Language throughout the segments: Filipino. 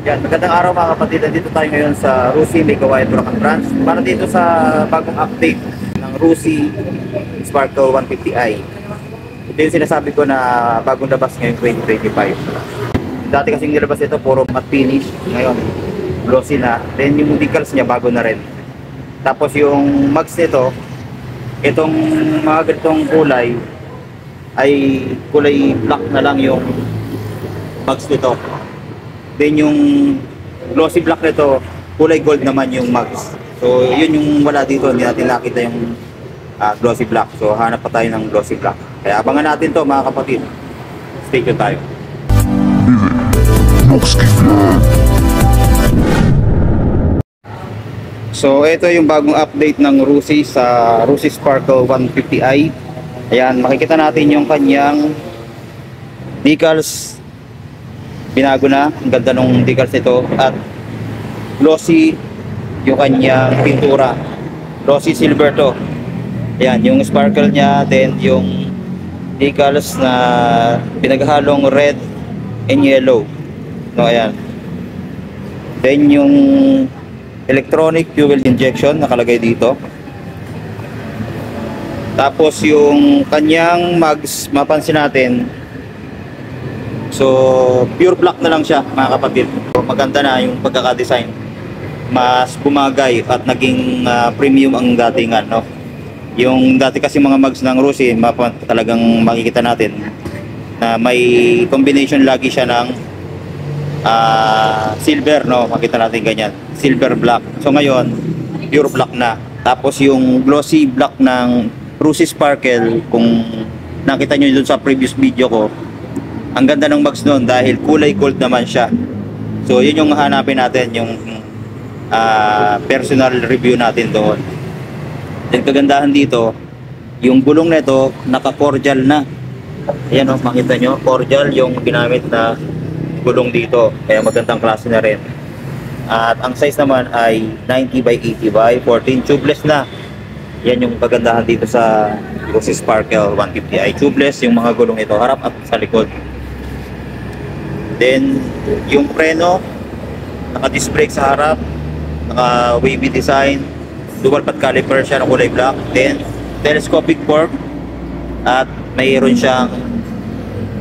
Yan, magandang araw mga kapatid. Dito tayo ngayon sa Rusi May Kawayan Bulacan Branch para dito sa bagong update ng Rusi Sparkle 150i. Ito yung sinasabi ko na bagong labas ngayong 2025. Dati kasing nilabas ito puro matte finish, ngayon glossy na. Then yung decals niya bago na rin. Tapos yung mags nito, itong mga ganitong kulay ay kulay black na lang yung mags nito. Then yung glossy black nito, kulay gold naman yung mags. So yun yung wala dito, hindi natin nakita yung glossy black. So hanap pa tayo ng glossy black. Kaya abangan natin to mga kapatid. Stay tuned tayo. So ito yung bagong update ng Rusi sa Rusi Sparkle 150i. Ayan, makikita natin yung kanyang decals. Binago na, ang ganda ng decals nito at glossy yung kanyang pintura, glossy silver to. Ayan, yung sparkle nya, then yung decals na pinaghalong red and yellow, no, ayan. Then yung electronic fuel injection nakalagay dito. Tapos yung kanyang mags, mapansin natin, so pure black na lang siya mga kapatid. So, maganda na yung pagkaka-design, mas bumagay at naging premium ang datingan, no? Yung dati kasi mga mags ng Rusi, talagang makikita natin na may combination lagi siya ng silver, no? Makita natin ganyan, silver black. So ngayon pure black na. Tapos yung glossy black ng Rusi Sparkle, kung nakita nyo dun sa previous video ko, ang ganda ng mags noon dahil kulay gold naman siya. So yun yung hanapin natin, yung personal review natin doon. Then kagandahan dito, yung gulong nito naka-cordial na. Ayan o, makita nyo, cordial yung ginamit na gulong dito. Kaya magandang klase na rin. At ang size naman ay 90 by 80 by 14, tubeless na. Yan yung kagandahan dito sa Rusi Sparkle 150i. Tubeless yung mga gulong ito, harap at sa likod. Then yung preno, naka-disc brake sa harap, naka-wavy design, dual path caliper siya ng kulay black. Then telescopic fork at mayroon siyang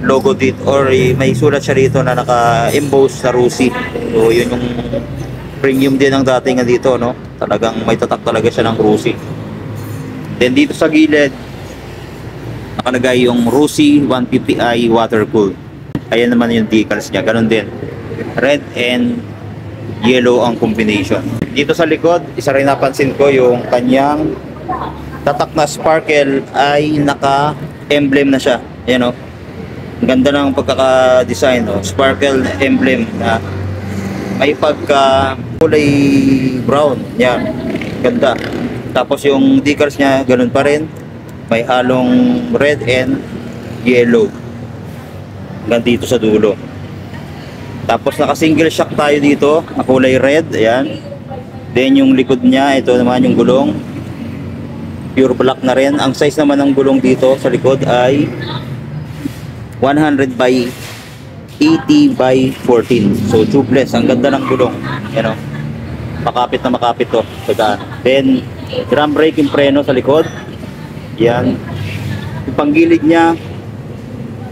logo dito, or may sulat siya rito na naka-emboss sa Rusi. So yun yung premium din ang dating dito, no? Talagang may tatak talaga siya ng Rusi. Then dito sa gilid nakalagay yung Rusi 150i water cool. Ayan naman yung decals niya, ganun din, red and yellow ang combination. Dito sa likod, isa rin napansin ko yung kanyang tatak na sparkle ay naka-emblem na siya. Ayan o, ganda ng pagkaka-design, o, sparkle emblem na may pagka kulay brown. Yan, ganda. Tapos yung decals niya ganun pa rin, may halong red and yellow hanggang dito sa dulo. Tapos naka single shock tayo dito na kulay red, ayan. Then yung likod niya, ito naman yung gulong, pure black na rin. Ang size naman ng gulong dito sa likod ay 100 by 80 by 14, so tubeless. Ang ganda ng gulong, ayan o, makapit na makapit to sa daan. Then drum brake yung preno sa likod, yan. Yung panggilid niya,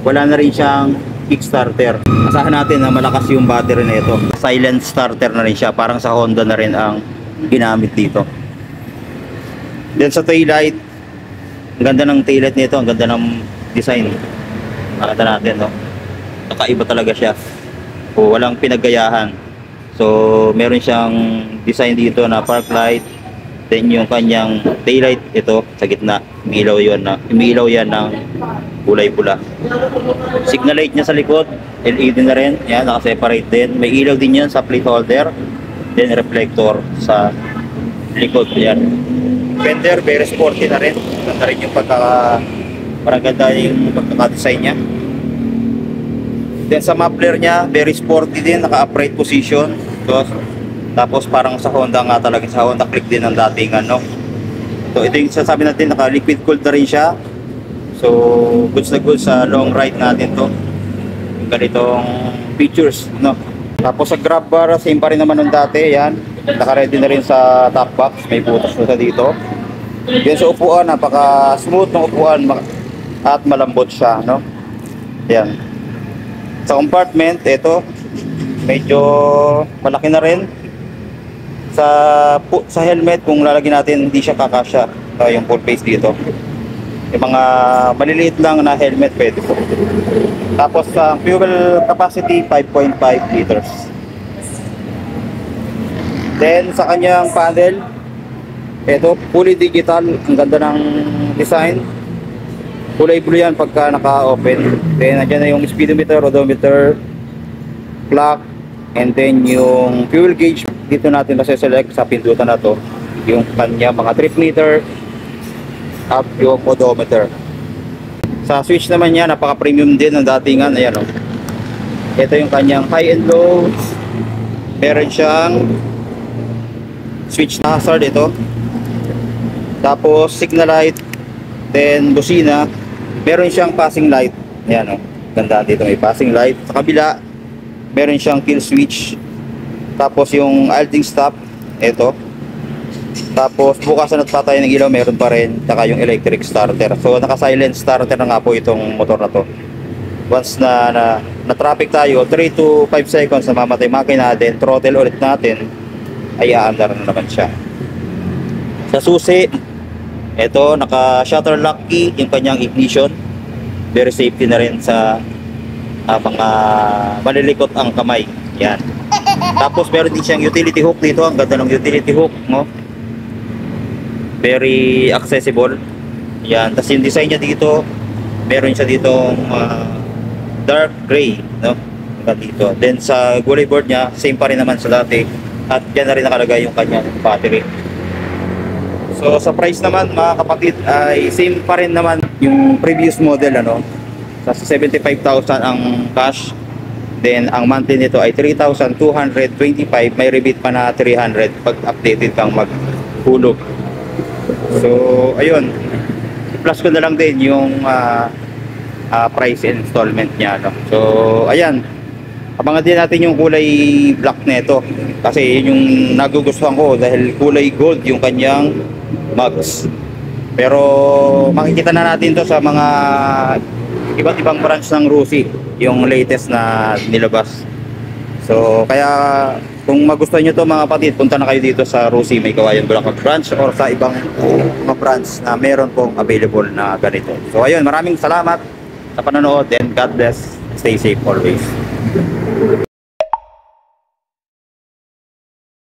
wala na rin siyang kickstarter. Asahan natin na malakas yung battery na ito. Silent starter na rin siya, parang sa Honda na rin ang ginamit dito. Then sa taillight, ang ganda ng taillight nito, ang ganda ng design. Makita natin, no? Kakaiba talaga siya. O, walang pinaggayahan. So meron siyang design dito na park light. Then yung kanyang taillight, ito sa gitna, umiilaw yan ng kulay pula. Signal light niya sa likod, LED na rin, yan, naka-separate din. May ilaw din yan sa plate holder, then reflector sa likod, yan. Fender, very sporty na rin. Ganda rin yung parang ganda yung pagkaka-design niya. Then sa muffler niya, very sporty din, naka-upright position. Tapos parang sa Honda nga talaga, sa Honda Click din ang dating ano. So ito yung sasabi natin, naka-liquid cooled na rin siya. So goods na goods sa long ride natin to. Yung ganitong features, no? Tapos sa grab bar, same pa rin naman nung dati. Yan, naka-ready na rin sa top box. May butas na sa dito. Yan sa upuan, napaka smooth ng upuan at malambot siya, no? Yan. Sa compartment, ito medyo malaki na rin. Sa helmet, kung lalagyan natin, hindi siya kakasya yung full face dito. Yung mga maliliit lang na helmet pwede po. Tapos sa fuel capacity 5.5 liters. Then sa kanyang panel, ito fully digital, ang ganda ng design. Kulay blue yan pagka naka-open. Then nandiyan na yung speedometer, odometer, clock, and then yung fuel gauge. Dito natin nasa-select sa pindutan na to yung kanya mga trip meter at yung odometer. Sa switch naman niya, napaka-premium din ng datingan. Ayan o. Ito yung kanyang high and low. Meron siyang switch na hazard ito. Tapos signal light. Then busina. Meron siyang passing light. Ayan o. Ganda dito, may passing light. Sa kabila, meron siyang kill switch. Tapos yung idling stop, ito. Tapos bukasan at patay ng ilaw, meron pa rin. Saka yung electric starter. So naka-silent starter na nga po itong motor na to. Once na traffic tayo, 3 to 5 seconds na mamatay makina, then throttle ulit natin, ay aandar na naman siya. Sa susi, ito, naka-shutter lock key, yung kanyang ignition. Very safety na rin sa mga malilikot ang kamay. Yan. Tapos meron din siyang utility hook dito. Ang ganda ng utility hook, no? Very accessible. Yan. Tapos yung design niya dito, meron siya ditong dark gray, no? Dito. Then sa gulay board niya, same pa rin naman sa dati. At yan na rin nakalagay yung kanyang battery. So sa price naman mga kapatid ay same pa rin naman yung previous model, ano? Sa 75,000 ang cash. Then ang monthly nito ay 3,225. May rebate pa na 300 pag updated kang maghulog. So ayun, plus ko na lang din yung price installment niya, no? So ayan, abangan din natin yung kulay black nito kasi yun yung nagugustuhan ko dahil kulay gold yung kanyang mugs. Pero makikita na natin to sa mga iba't ibang branch ng Rusi, yung latest na nilabas. So kaya kung magustuhan nyo to mga kapatid, punta na kayo dito sa Rusi May Kawayan Bulacan branch or sa ibang mga branch na meron pong available na ganito. So ayun, maraming salamat sa panonood and God bless. Stay safe always.